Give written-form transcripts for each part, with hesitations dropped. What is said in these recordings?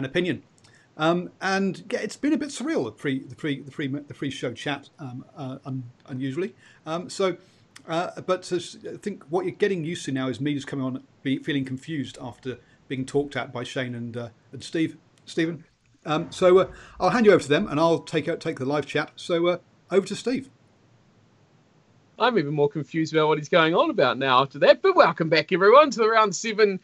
opinion. And yeah, it's been a bit surreal, the pre-show chat, unusually. But I think what you're getting used to now is me just coming on, feeling confused after being talked at by Shane and Stephen. So I'll hand you over to them, and I'll take the live chat. So over to Steve. I'm even more confused about what he's going on about now after that. But welcome back, everyone, to the Round 7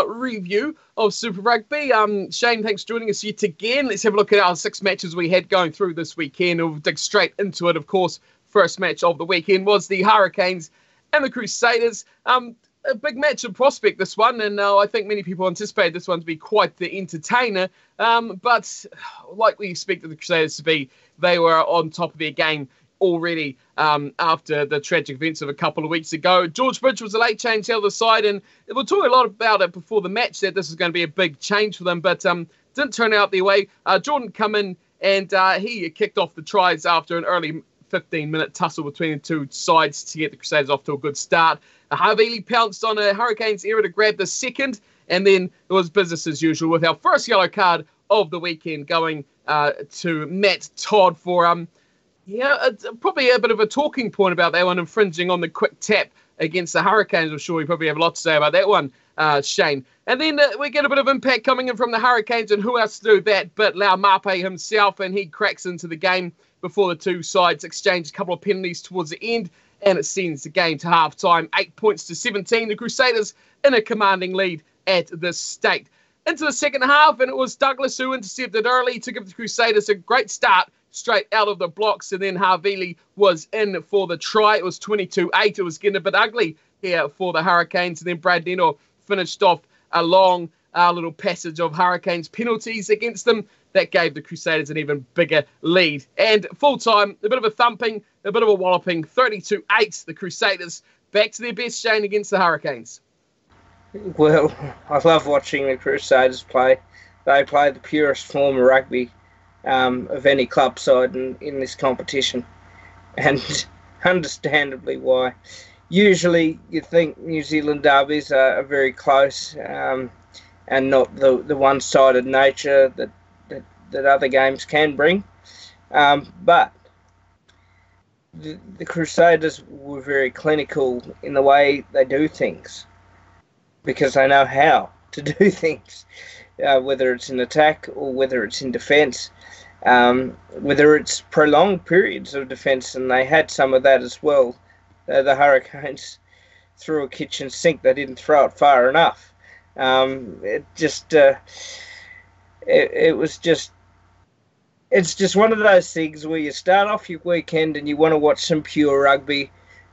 review of Super Rugby. Shane, thanks for joining us yet again. Let's have a look at our 6 matches we had going through this weekend. We'll dig straight into it, of course. First match of the weekend was the Hurricanes and the Crusaders. A big match of prospect, this one, and I think many people anticipated this one to be quite the entertainer. But like we expected the Crusaders to be, they were on top of their game already after the tragic events of a couple of weeks ago. George Bridge was a late change the other side, and we'll talk a lot about it before the match, that this is going to be a big change for them, but didn't turn out their way. Jordan come in, and he kicked off the tries after an early 15-minute tussle between the two sides to get the Crusaders off to a good start. Havili pounced on a Hurricanes error to grab the second, and then it was business as usual with our first yellow card of the weekend going to Matt Todd for probably a bit of a talking point about that one, infringing on the quick tap against the Hurricanes. I'm sure we probably have a lot to say about that one, Shane. And then we get a bit of impact coming in from the Hurricanes, and who else to do that but Lau Mape himself, and he cracks into the game before the two sides exchange a couple of penalties towards the end, and it sends the game to half-time, 8 points to 17. The Crusaders in a commanding lead at this state. Into the second half, and it was Douglas who intercepted early to give the Crusaders a great start straight out of the blocks, and then Havili was in for the try. It was 22-8. It was getting a bit ugly here for the Hurricanes, and then Brad Neno finished off a long little passage of Hurricanes penalties against them. That gave the Crusaders an even bigger lead. And full-time, a bit of a thumping, a bit of a walloping, 32-8. The Crusaders back to their best, Shane, against the Hurricanes. Well, I love watching the Crusaders play. They play the purest form of rugby of any club side in this competition, and understandably why. Usually you think New Zealand derbies are very close and not the one-sided nature that other games can bring. But the Crusaders were very clinical in the way they do things, because they know how to do things, whether it's in attack or whether it's in defence, whether it's prolonged periods of defence, and they had some of that as well. The Hurricanes threw a kitchen sink. They didn't throw it far enough. It's just one of those things where you start off your weekend and you want to watch some pure rugby.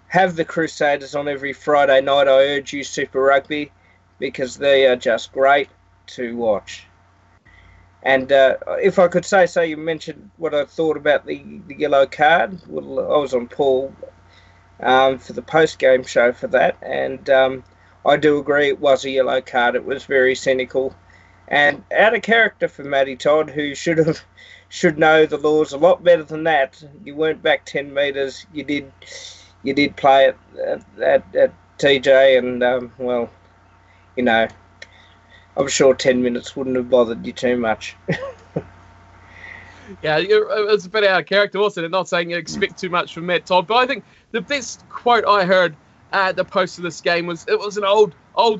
Have the Crusaders on every Friday night. I urge you, Super Rugby, because they are just great to watch. And if I could say so, you mentioned what I thought about the yellow card. Well, I was on Paul for the post-game show for that, and I do agree it was a yellow card. It was very cynical and out of character for Matty Todd, who should know the laws a lot better than that. You weren't back 10 metres. You did play at TJ, and well, you know, I'm sure 10 minutes wouldn't have bothered you too much. Yeah, it was a bit out of character, wasn't it? Not saying you expect too much from Matt Todd, but I think the best quote I heard at the post of this game was, it was an old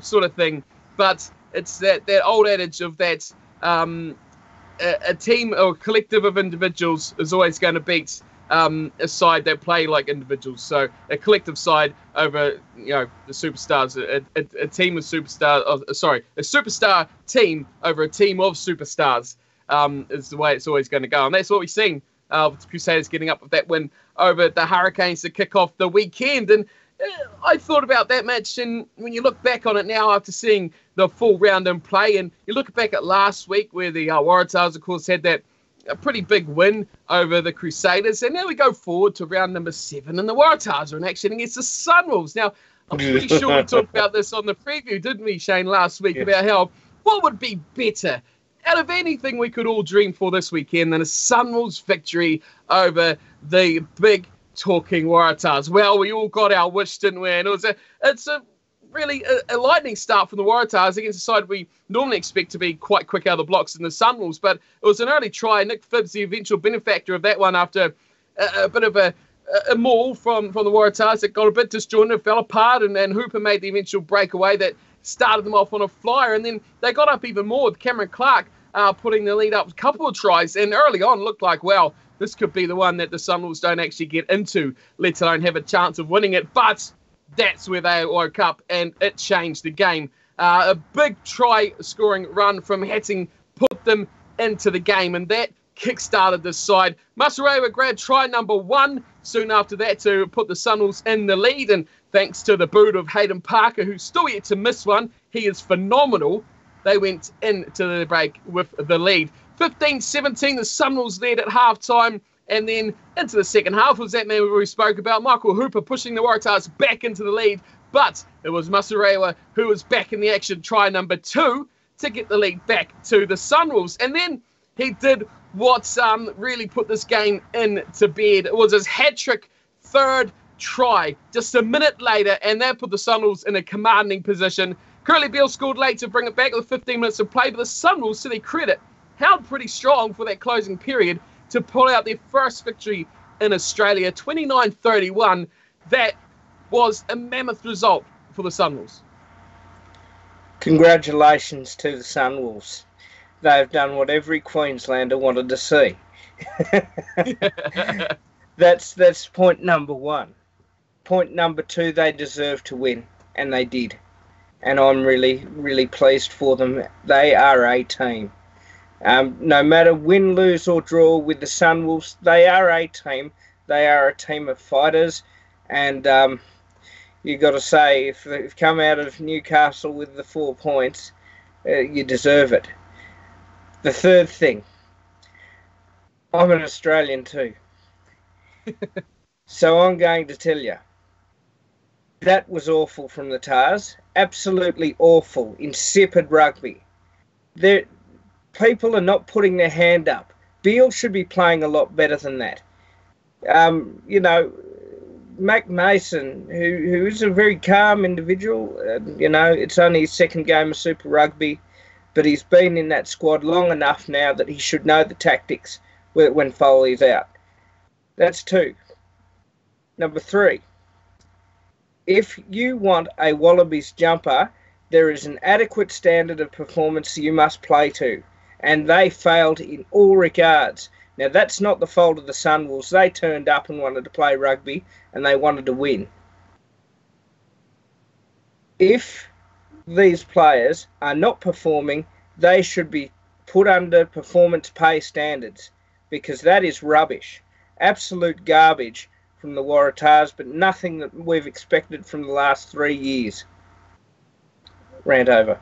sort of thing, but it's that old adage of that a team or a collective of individuals is always going to beat a side that play like individuals. So a collective side over, the superstars, a team of superstars. A superstar team over a team of superstars is the way it's always going to go, and that's what we've seen. With the Crusaders getting up with that win over the Hurricanes to kick off the weekend. And I thought about that match, and when you look back on it now after seeing the full round in play, and you look back at last week where the Waratahs, of course, had that a pretty big win over the Crusaders, and now we go forward to round number 7, and the Waratahs are in action against the Sunwolves. Now, I'm pretty sure we talked about this on the preview, didn't we, Shane, last week, about how what would be better out of anything we could all dream for this weekend than a Sunwolves victory over the big talking Waratahs. Well, we all got our wish, didn't we? And it's a really a lightning start from the Waratahs against a side we normally expect to be quite quick out of the blocks in the Sunwolves. But it was an early try. Nick Phibbs, the eventual benefactor of that one, after a bit of a maul from the Waratahs that got a bit disjointed, fell apart, and Hooper made the eventual breakaway that started them off on a flyer. And then they got up even more with Cameron Clark putting the lead up a couple of tries. And early on looked like, well, this could be the one that the Sunwolves don't actually get into, let alone have a chance of winning it. But that's where they woke up, and it changed the game. A big try-scoring run from Hatting put them into the game, and that kick-started this side. Masurewa grabbed try number 1 soon after that to put the Sunwolves in the lead, and thanks to the boot of Hayden Parker, who's still yet to miss one, he is phenomenal, they went into the break with the lead. 15-17, the Sunwolves led at half-time, and then into the second half was that man we spoke about, Michael Hooper pushing the Waratahs back into the lead, but it was Masurewa who was back in the action, try number 2, to get the lead back to the Sunwolves. And then he did what really put this game into bed. It was his hat-trick third try just a minute later, and that put the Sunwolves in a commanding position. Curly Beale scored late to bring it back with 15 minutes of play, but the Sunwolves, to their credit, held pretty strong for that closing period to pull out their first victory in Australia, 29-31. That was a mammoth result for the Sunwolves. Congratulations to the Sunwolves. They've done what every Queenslander wanted to see. That's point number 1. Point number 2, they deserve to win, and they did. And I'm really, really pleased for them. They are a team. No matter win, lose or draw with the Sunwolves, they are a team. They are a team of fighters. And you got to say, if you've come out of Newcastle with the 4 points, you deserve it. The third thing, I'm an Australian too. So I'm going to tell you, that was awful from the Tars. Absolutely awful, insipid rugby. People are not putting their hand up. Beale should be playing a lot better than that. Mac Mason, who is a very calm individual, it's only his second game of Super Rugby, but he's been in that squad long enough now that he should know the tactics when Foley's out. That's 2. Number 3, if you want a Wallabies jumper, there is an adequate standard of performance you must play to, and they failed in all regards. Now, that's not the fault of the Sunwolves. They turned up and wanted to play rugby, and they wanted to win. If these players are not performing, they should be put under performance pay standards, because that is rubbish. Absolute garbage from the Waratahs, but nothing that we've expected from the last 3 years. Rant over.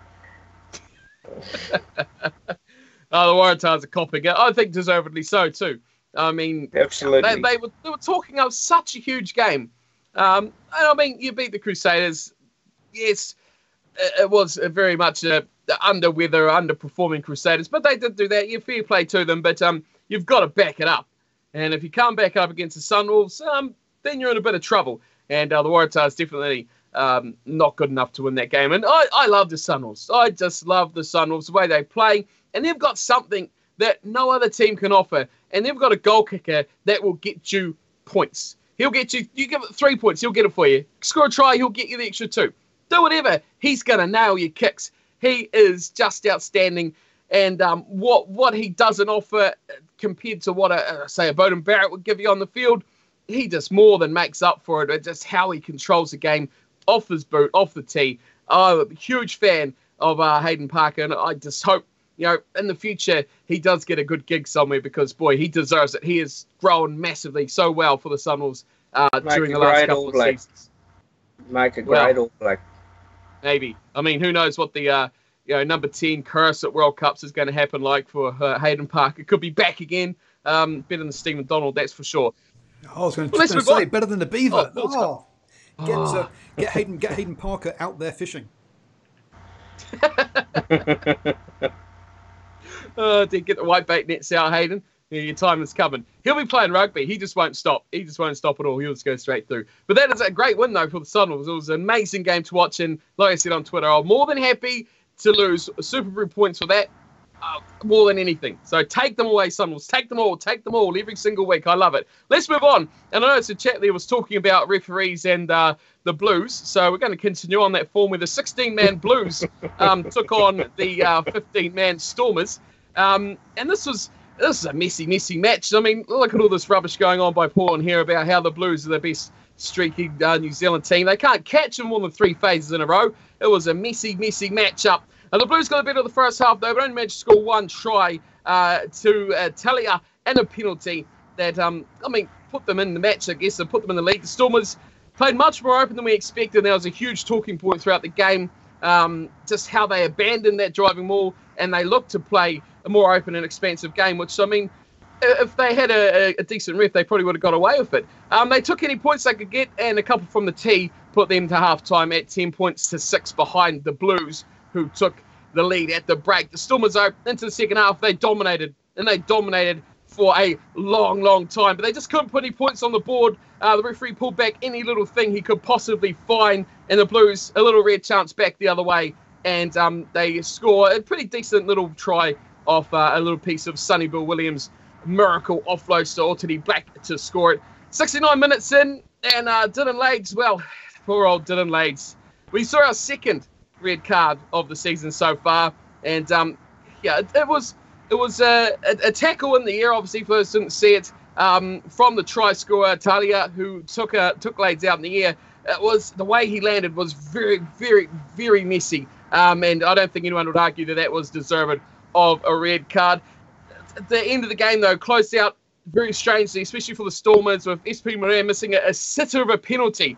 The Waratahs are copping it. I think deservedly so too. I mean, absolutely. They were talking of such a huge game. And I mean, you beat the Crusaders. Yes, it was very much underperforming Crusaders, but they did do that. You fair play to them, but you've got to back it up. And if you can't back up against the Sunwolves, then you're in a bit of trouble. And the Waratahs definitely not good enough to win that game. And I love the Sunwolves. I just love the Sunwolves, the way they play. And they've got something that no other team can offer. And they've got a goal kicker that will get you points. He'll get you give it 3 points, he'll get it for you. Score a try, he'll get you the extra 2. Do whatever. He's going to nail your kicks. He is just outstanding. And what he doesn't offer compared to what, say, a Bowden Barrett would give you on the field, he just more than makes up for it. It's just how he controls the game off his boot, off the tee. I'm a huge fan of Hayden Parker, and I just hope, in the future, he does get a good gig somewhere because, boy, he deserves it. He has grown massively so well for the Sunwolves during the last couple of seasons. Make a great All Black. Maybe. I mean, who knows what the number 10 curse at World Cups is going to happen like for Hayden Parker. Could be back again. Better than Stephen Donald, that's for sure. I was going to say, better than the Beaver. Get Hayden Parker out there fishing. Get the white bait nets out, Hayden. Yeah, your time is coming. He'll be playing rugby. He just won't stop. He just won't stop at all. He'll just go straight through. But that is a great win, though, for the Sunwolves. It was an amazing game to watch. And like I said on Twitter, I'm more than happy to lose Super Brew points for that. More than anything. So take them away, Sunwolves. Take them all every single week. I love it. Let's move on. And I noticed the chat there was talking about referees and the Blues. So we're going to continue on that form where the 16-man Blues took on the 15-man Stormers. And this is a messy match. I mean, look at all this rubbish going on by Paul and here about how the Blues are the best streaky New Zealand team. They can't catch them more than 3 phases in a row. It was a messy matchup. The Blues got a bit of the first half, though, but only managed to score 1 try to Talia and a penalty that, put them in the match, I guess, and put them in the lead. The Stormers played much more open than we expected. There was a huge talking point throughout the game, just how they abandoned that driving maul and they looked to play a more open and expansive game, which, if they had a decent ref, they probably would have got away with it. They took any points they could get, and a couple from the tee put them to half-time at 10 points to 6 behind the Blues, who took the lead at the break. The Stormers are into the second half. They dominated for a long time, but they just couldn't put any points on the board. The referee pulled back any little thing he could possibly find, and the Blues, a little red chance back the other way, and they score a pretty decent little try off a little piece of Sonny Bill Williams' miracle offload to Ortidi Black to score it. 69 minutes in, and Dylan Lades, well, poor old Dylan Lades. We saw our second red card of the season so far, and it was a tackle in the air. Obviously, for those who didn't see it, from the try scorer Talia, who took Lades out in the air. It was the way he landed was very, very, very messy, and I don't think anyone would argue that was deserved of a red card. At the end of the game, though, closed out very strangely, especially for the Stormers, with SP Maria missing a sitter of a penalty,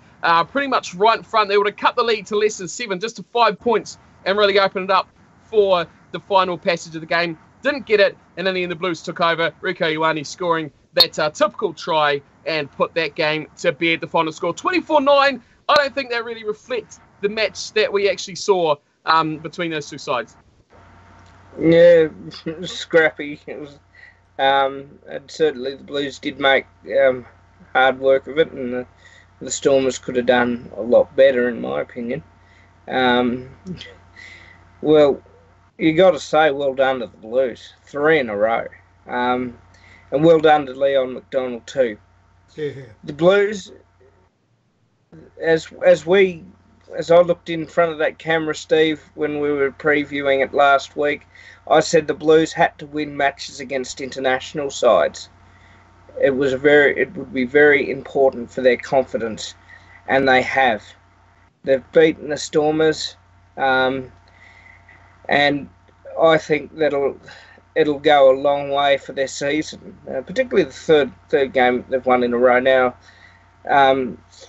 pretty much right in front. They would have cut the lead to less than 7, just to 5 points, and really opened it up for the final passage of the game. Didn't get it, and in the end, the Blues took over. Rico Ioane scoring that typical try and put that game to bed. The final score, 24-9. I don't think that really reflects the match that we actually saw between those two sides. Yeah, it was scrappy. It was, and certainly the Blues did make hard work of it, and the Stormers could have done a lot better, in my opinion. Well, you got to say well done to the Blues, 3 in a row, and well done to Leon McDonald too. Yeah. The Blues, as I looked in front of that camera, Steve, when we were previewing it last week, I said the Blues had to win matches against international sides. It would be very important for their confidence, and they have. They've beaten the Stormers, and I think it'll go a long way for their season, particularly the third game they've won in a row now.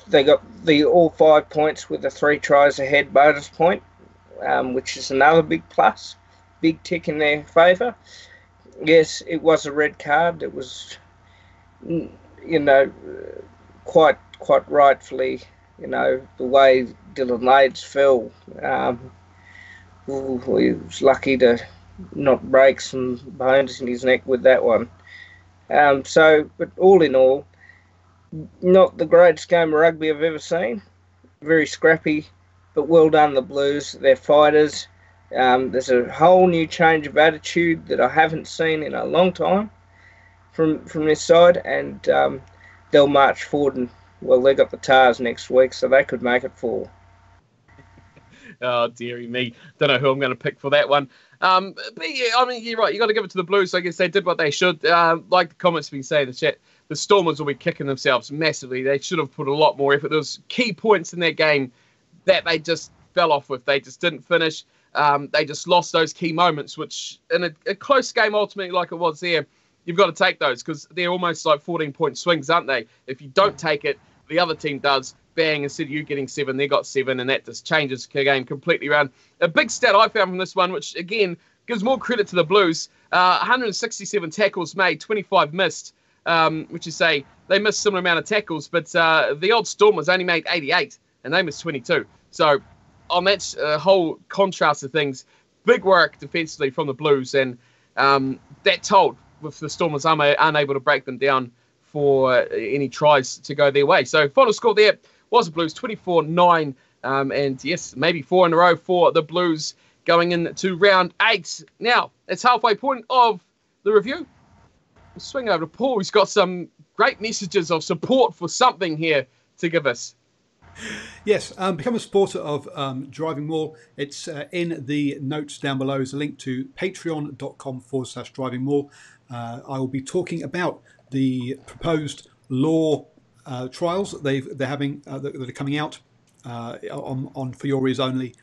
They got all 5 points with the 3 tries ahead bonus point, which is another big plus, big tick in their favour. Yes, it was a red card. It was, quite rightfully, the way Dylan Lades fell. He was lucky to not break some bones in his neck with that one. But all in all, not the greatest game of rugby I've ever seen. Very scrappy, but well done the Blues. They're fighters. There's a whole new change of attitude that I haven't seen in a long time from this side, and they'll march forward. And well, they got the Tars next week, so they could make it 4. Oh, dearie me. Don't know who I'm going to pick for that one. But yeah, you're right. You got to give it to the Blues. I guess they did what they should. Like the comments have been saying in the chat, the Stormers will be kicking themselves massively. They should have put a lot more effort. There was key points in that game that they just fell off with. They just didn't finish. They just lost those key moments, which in a close game ultimately like it was there, you've got to take those because they're almost like 14-point swings, aren't they? If you don't take it, the other team does. Bang, instead of you getting 7, they got 7, and that just changes the game completely around. A big stat I found from this one, which again gives more credit to the Blues, 167 tackles made, 25 missed, which is say they missed a similar amount of tackles, but the old Stormers only made 88, and they missed 22. So on that whole contrast of things, big work defensively from the Blues, and that told with the Stormers unable to break them down for any tries to go their way. So final score there was the Blues 24-9, and yes, maybe 4 in a row for the Blues going into round 8. Now, it's halfway point of the review. We'll swing over to Paul, who's got some great messages of support for something here to give us. Yes, become a supporter of DrivingMaul. It's in the notes down below. There's a link to patreon.com/DrivingMaul. I will be talking about the proposed law trials that they're having that are coming out on For Your Ears Only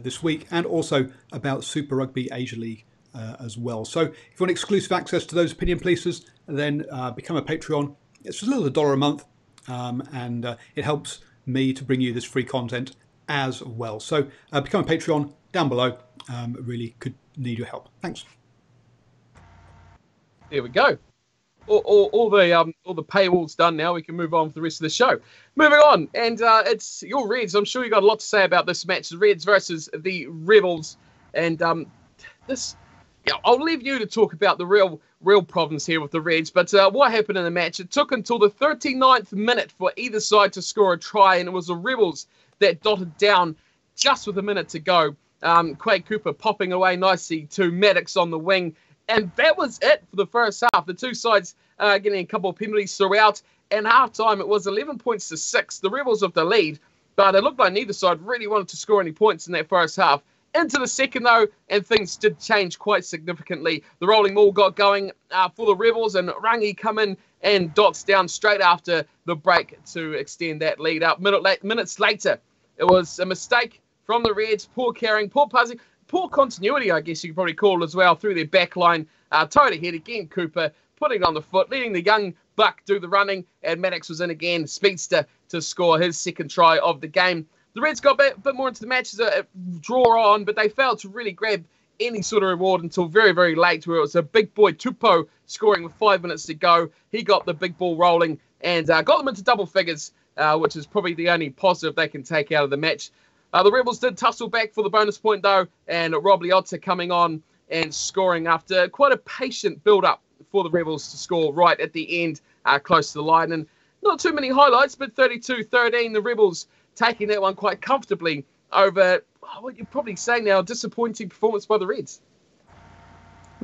this week, and also about Super Rugby Asia League as well. So if you want exclusive access to those opinion pieces, then become a Patreon. It's just a little $1 a month, and it helps me to bring you this free content as well. So become a Patreon down below. Really could need your help. Thanks. There we go. All the paywalls done now. We can move on for the rest of the show. Moving on, and it's your Reds. I'm sure you got a lot to say about this match, the Reds versus the Rebels, and I'll leave you to talk about the real problems here with the Reds. But what happened in the match? It took until the 39th minute for either side to score a try, and it was the Rebels that dotted down just with a minute to go. Quade Cooper popping away nicely to Maddox on the wing. And that was it for the first half. The two sides getting a couple of penalties throughout. And half-time, it was 11 points to 6. The Rebels with the lead. But it looked like neither side really wanted to score any points in that first half. Into the second, though, and things did change quite significantly. The rolling maul got going for the Rebels, and Rangi come in and dots down straight after the break to extend that lead up. Minutes later, it was a mistake from the Reds. Poor carrying, poor passing. Poor continuity, I guess you could probably call it as well, through their back line. Towed ahead again, Cooper, putting it on the foot, letting the young buck do the running, and Maddox was in again, speedster, to score his second try of the game. The Reds got a bit more into the match as a draw on, but they failed to really grab any sort of reward until very, very late, where it was a big boy Tupou scoring with 5 minutes to go. He got the big ball rolling and got them into double figures, which is probably the only positive they can take out of the match. The Rebels did tussle back for the bonus point, though, and Rob Liotta coming on and scoring after quite a patient build-up for the Rebels to score right at the end, close to the line. And not too many highlights, but 32-13, the Rebels taking that one quite comfortably over what you're probably saying now, disappointing performance by the Reds.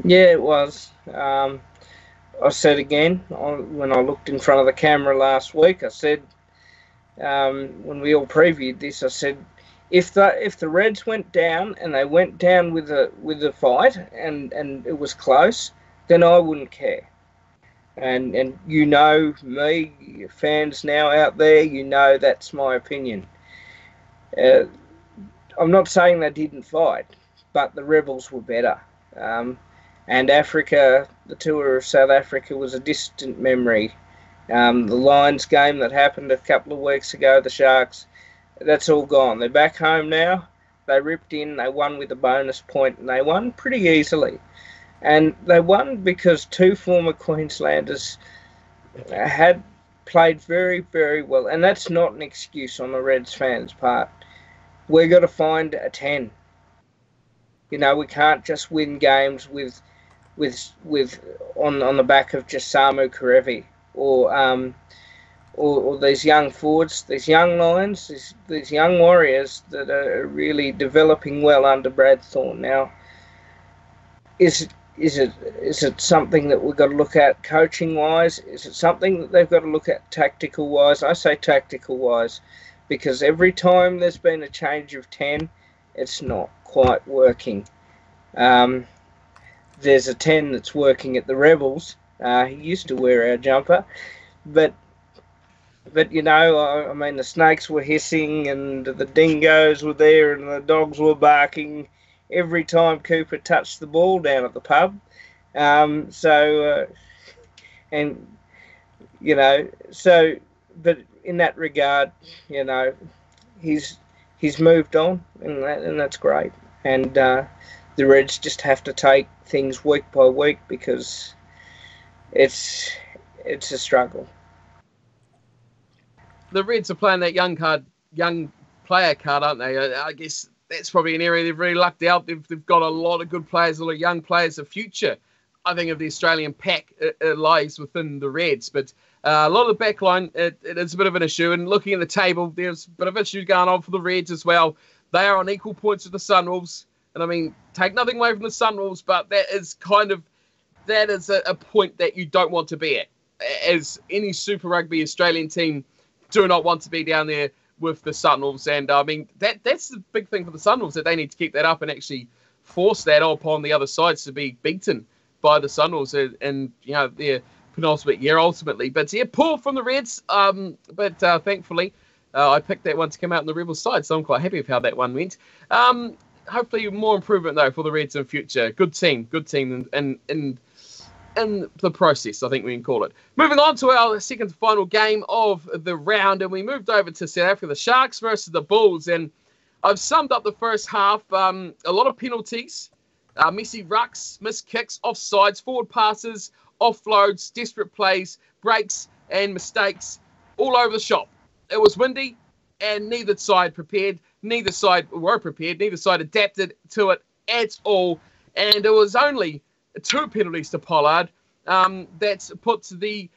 Yeah, it was. I said again, when I looked in front of the camera last week, I said, when we all previewed this, I said, if the Reds went down and they went down with a fight and it was close, then I wouldn't care. And you know me, fans now out there, you know that's my opinion. I'm not saying they didn't fight, but the Rebels were better. And Africa, the tour of South Africa was a distant memory. The Lions game that happened a couple of weeks ago, the Sharks, that's all gone. They're back home now. They ripped in, they won with a bonus point, and they won pretty easily. And they won because two former Queenslanders had played very, very well. And that's not an excuse on the Reds fans' part. We've got to find a 10. You know, we can't just win games with on the back of just Samu Karevi or these young forwards, these young Lions, these young Warriors that are really developing well under Brad Thorne. Now, is it something that we've got to look at coaching-wise? Is it something that they've got to look at tactical-wise? I say tactical-wise because every time there's been a change of 10, it's not quite working. There's a 10 that's working at the Rebels. He used to wear our jumper, but you know, I mean, the snakes were hissing and the dingoes were there and the dogs were barking every time Cooper touched the ball down at the pub. And you know, so, but in that regard, you know, he's moved on, and that's great. And the Reds just have to take things week by week because it's a struggle. The Reds are playing that young player card, aren't they? I guess that's probably an area they've really lucked out. They've got a lot of good players, a lot of young players, a future I think, of the Australian pack lies within the Reds. But a lot of the back line, it is a bit of an issue. And looking at the table, there's a bit of issue going on for the Reds as well. They are on equal points with the Sunwolves. And I mean, take nothing away from the Sunwolves, but that is a point that you don't want to be at. As any Super Rugby Australian team do not want to be down there with the Sunwolves. And I mean, that's the big thing for the Sunwolves, that they need to keep that up and actually force that upon the other sides to be beaten by the Sunwolves and their penultimate year ultimately. But yeah, poor from the Reds. But thankfully, I picked that one to come out on the Rebels side, so I'm quite happy with how that one went. Hopefully, more improvement though for the Reds in future. Good team, and in the process, I think we can call it. Moving on to our second to final game of the round, and we moved over to South Africa, the Sharks versus the Bulls. And I've summed up the first half. A lot of penalties, messy rucks, missed kicks, offsides, forward passes, offloads, desperate plays, breaks, and mistakes all over the shop. It was windy, and neither side prepared. Neither side were prepared. Neither side adapted to it at all. And it was only 2 penalties to Pollard that put the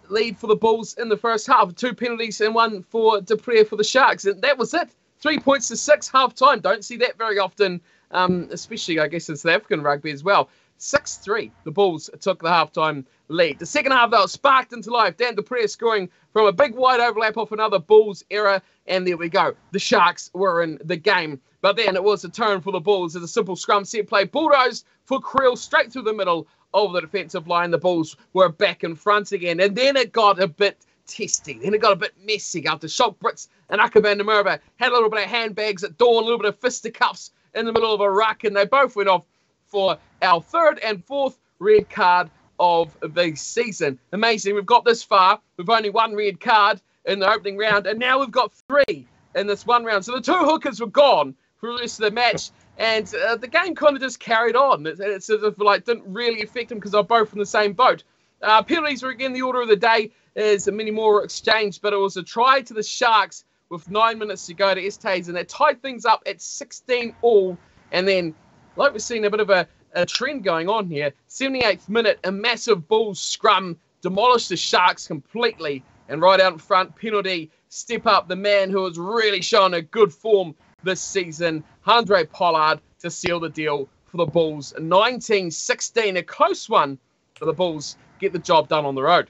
lead for the Bulls in the first half. 2 penalties and 1 for Dupree for the Sharks. And that was it. 3 points to 6 half-time. Don't see that very often, especially, I guess, in South African rugby as well. 6-3, the Bulls took the half-time lead. The second half, though, was sparked into life. Dan Dupree scoring from a big wide overlap off another Bulls error. And there we go. The Sharks were in the game. But then it was a turn for the Bulls as a simple scrum set play bulldozed for Creel straight through the middle of the defensive line. The Bulls were back in front again. And then it got a bit testy. Then it got a bit messy after Shock Brits and Akavan Demirva had a little bit of handbags at dawn, a little bit of fisticuffs in the middle of a ruck. And they both went off for our 3rd and 4th red card of the season. Amazing. We've got this far. We've only 1 red card in the opening round. And now we've got 3 in this one round. So the 2 hookers were gone for the rest of the match, and the game kind of just carried on. It sort of didn't really affect them because they're both in the same boat. Penalties were again the order of the day as many more were exchanged, but it was a try to the Sharks with 9 minutes to go to Estes, and they tied things up at 16 all. And then, like we're seeing a bit of a trend going on here, 78th minute, a massive Bulls scrum demolished the Sharks completely, and right out in front, penalty, step up the man who has really shown a good form this season, Handré Pollard, to seal the deal for the Bulls. 19-16, a close one for the Bulls, get the job done on the road.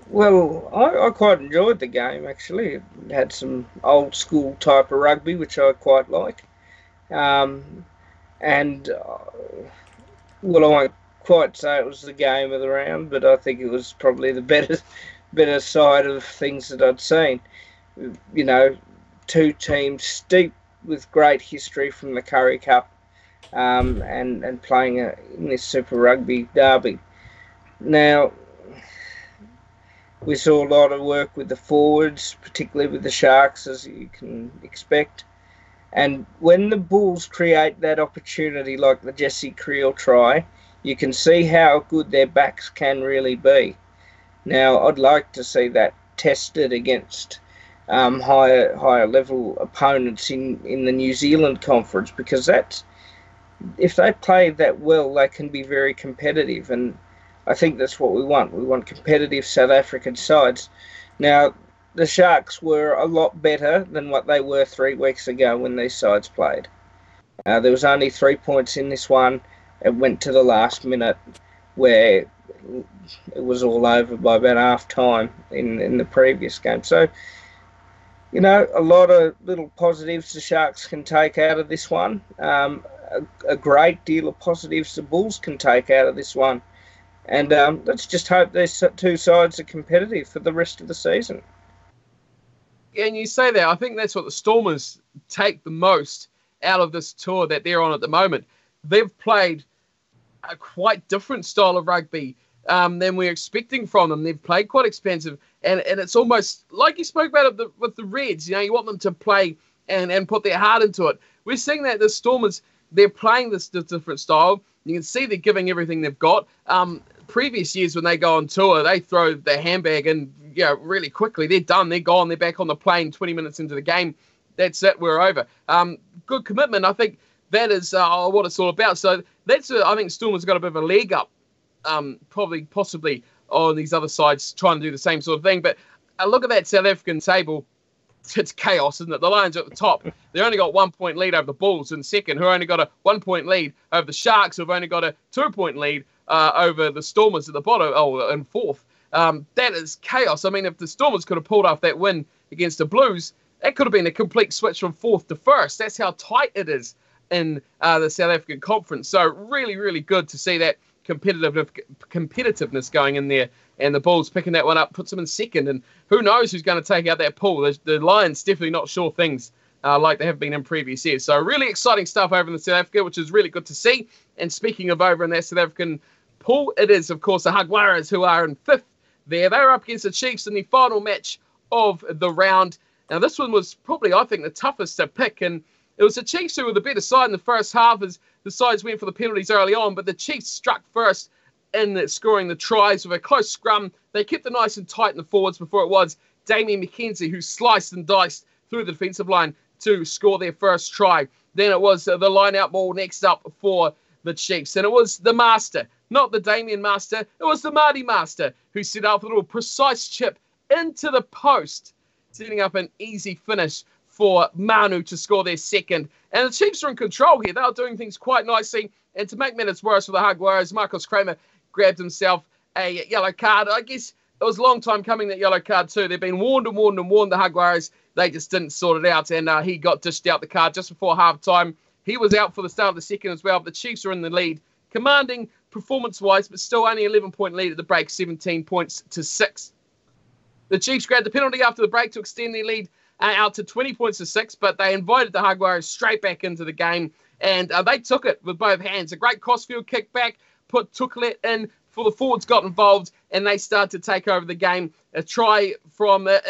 Well, I quite enjoyed the game, actually. It had some old school type of rugby, which I quite like. Well, I won't quite say it was the game of the round, but I think it was probably the better side of things that I'd seen. 2 teams steeped with great history from the Currie Cup and playing in this Super Rugby derby. Now, we saw a lot of work with the forwards, particularly with the Sharks, as you can expect. And when the Bulls create that opportunity like the Jesse Creel try, you can see how good their backs can really be. Now, I'd like to see that tested against higher level opponents in the New Zealand conference, because if they play that well, they can be very competitive, and I think that's what we want. We want competitive South African sides. Now, the Sharks were a lot better than what they were 3 weeks ago when these sides played. There was only 3 points in this one. It went to the last minute where it was all over by about half time in the previous game. So, a lot of little positives the Sharks can take out of this one. A great deal of positives the Bulls can take out of this one. And let's just hope these 2 sides are competitive for the rest of the season. And you say that, I think that's what the Stormers take the most out of this tour that they're on at the moment. They've played a quite different style of rugby than we're expecting from them. They've played quite expensive, and it's almost like you spoke about it with the Reds. You want them to play and put their heart into it. We're seeing that the Stormers, they're playing this different style. You can see they're giving everything they've got. Previous years when they go on tour, they throw their handbag in really quickly. They're done. They're gone. They're back on the plane 20 minutes into the game. That's it. We're over. Good commitment. I think that is what it's all about. So that's I think Stormers got a bit of a leg up, possibly on these other sides trying to do the same sort of thing. But look at that South African table. It's chaos, isn't it? The Lions are at the top. They only got 1 point lead over the Bulls in second, who only got a 1 point lead over the Sharks, who've only got a 2 point lead over the Stormers at the bottom, in fourth. That is chaos. I mean, if the Stormers could have pulled off that win against the Blues, that could have been a complete switch from fourth to first. That's how tight it is in the South African Conference. So really, really good to see that competitiveness going in there, and the Bulls picking that one up puts them in second, and who knows who's going to take out that pool. The Lions definitely not sure things like they have been in previous years. So really exciting stuff over in the South Africa, which is really good to see. And speaking of over in that South African pool, it is of course the Jaguares who are in fifth there. They were up against the Chiefs in the final match of the round. Now this one was probably, I think, the toughest to pick, and it was the Chiefs who were the better side in the first half as the sides went for the penalties early on, but the Chiefs struck first in scoring the tries with a close scrum. They kept it nice and tight in the forwards before it was Damien McKenzie who sliced and diced through the defensive line to score their first try. Then it was the line-out ball next up for the Chiefs, and it was the master, not the Damien Master, it was the Marty Master who set up a little precise chip into the post, setting up an easy finish for Manu to score their second. And the Chiefs are in control here. They were doing things quite nicely. And to make matters worse for the Jaguares, Marcos Kramer grabbed himself a yellow card. I guess it was a long time coming, that yellow card too. They've been warned, the Jaguares. They just didn't sort it out. And he got dished out the card just before halftime. He was out for the start of the second as well. But the Chiefs are in the lead, commanding performance-wise, but still only 11-point lead at the break, 17 points to 6. The Chiefs grabbed the penalty after the break to extend their lead out to 20 points to 6, but they invited the Jaguares straight back into the game, and they took it with both hands. A great crossfield kick back, put Tukulet in, for the forwards got involved, and they started to take over the game. A try from a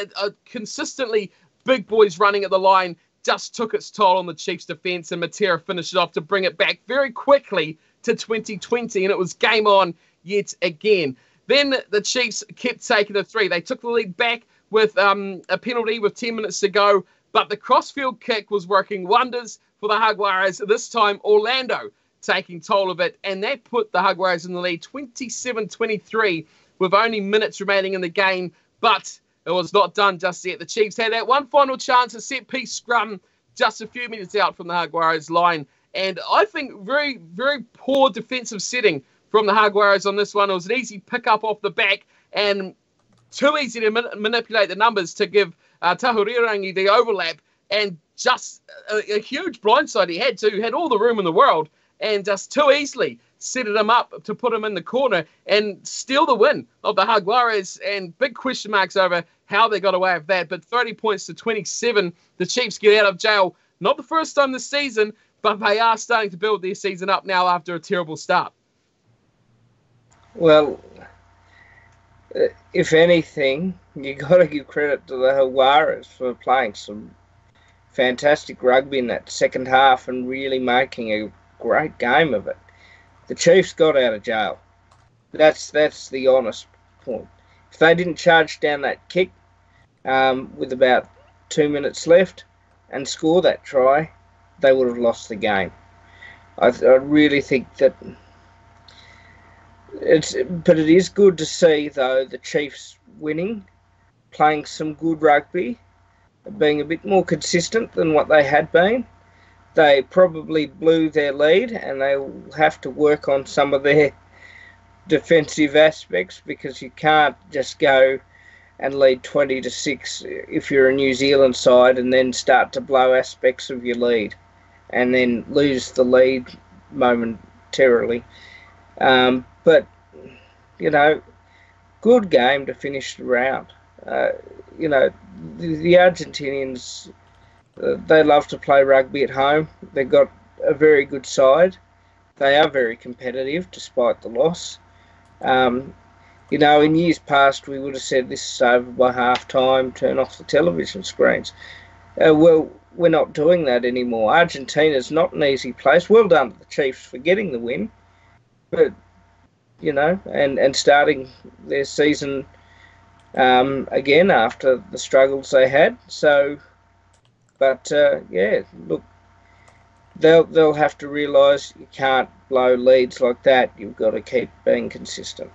consistently big boys running at the line just took its toll on the Chiefs' defence, and Matera finished it off to bring it back very quickly to 2020, and it was game on yet again. Then the Chiefs kept taking the three. They took the lead back with a penalty with 10 minutes to go, but the crossfield kick was working wonders for the Jaguares. This time, Orlando taking toll of it, and that put the Jaguares in the lead 27-23 with only minutes remaining in the game, but it was not done just yet. The Chiefs had that one final chance, a set-piece scrum just a few minutes out from the Jaguares line, and I think very, very poor defensive setting from the Jaguares on this one. It was an easy pick-up off the back, and too easy to manipulate the numbers to give Tahurirangi the overlap, and just a huge blindside he had too. He had all the room in the world, and just too easily set him up to put him in the corner and steal the win of the Jaguares, and big question marks over how they got away with that. But 30 points to 27, the Chiefs get out of jail. Not the first time this season, but they are starting to build their season up now after a terrible start. Well, if anything, you got to give credit to the Jaguares for playing some fantastic rugby in that second half and really making a great game of it. The Chiefs got out of jail. That's the honest point. If they didn't charge down that kick with about 2 minutes left and score that try, they would have lost the game. I really think that but it is good to see, though, the Chiefs winning, playing some good rugby, being a bit more consistent than what they had been. They probably blew their lead, and they will have to work on some of their defensive aspects, because you can't just go and lead 20-6 if you're a New Zealand side and then start to blow aspects of your lead and then lose the lead momentarily. But, you know, good game to finish the round. You know, the Argentinians, they love to play rugby at home. They've got a very good side. They are very competitive despite the loss. You know, in years past, we would have said this is over by half-time, turn off the television screens. Well, we're not doing that anymore. Argentina's not an easy place. Well done to the Chiefs for getting the win. But, you know, and starting their season again after the struggles they had. So, but, yeah, look, they'll have to realise you can't blow leads like that. You've got to keep being consistent.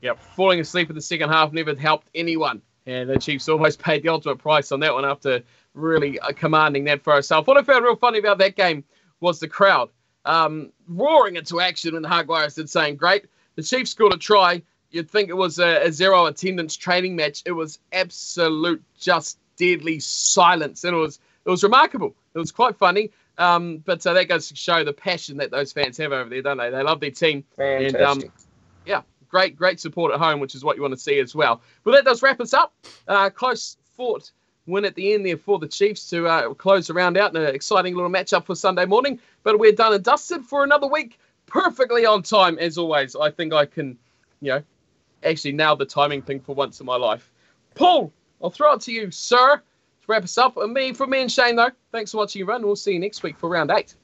Yep, falling asleep in the second half never helped anyone. And the Chiefs almost paid the ultimate price on that one after really commanding that for ourselves. What I found real funny about that game was the crowd roaring into action when the Jaguares did saying, great. The Chiefs scored a try. You'd think it was a zero attendance training match. It was absolute, just deadly silence. And it was remarkable. It was quite funny. But that goes to show the passion that those fans have over there, don't they? They love their team. Fantastic. And, yeah. Great support at home, which is what you want to see as well. Well, that does wrap us up. Close fought win at the end there for the Chiefs to close the round out in an exciting little matchup for Sunday morning. But we're done and dusted for another week. Perfectly on time, as always. I think I can, actually nail the timing thing for once in my life. Paul, I'll throw it to you, sir, to wrap us up. From me and Shane, though, thanks for watching you run. We'll see you next week for round 8.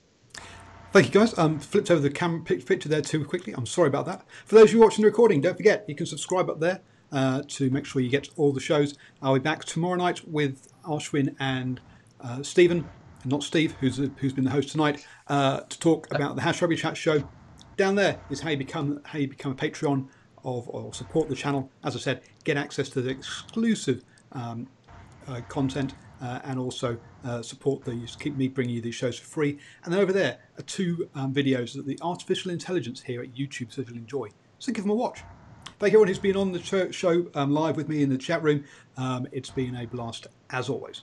Thank you, guys. Flipped over the camera picture there too quickly. I'm sorry about that. For those of you watching the recording, don't forget you can subscribe up there to make sure you get all the shows. I'll be back tomorrow night with Ashwin and Stephen, not Steve, who's been the host tonight, to talk about the Rugby Chat show. Down there is how you become a Patreon or support the channel. As I said, get access to the exclusive content. And also support these, keep me bringing you these shows for free. And then over there are 2 videos that the artificial intelligence here at YouTube says you'll enjoy. So give them a watch. Thank everyone who's been on the show live with me in the chat room. It's been a blast as always.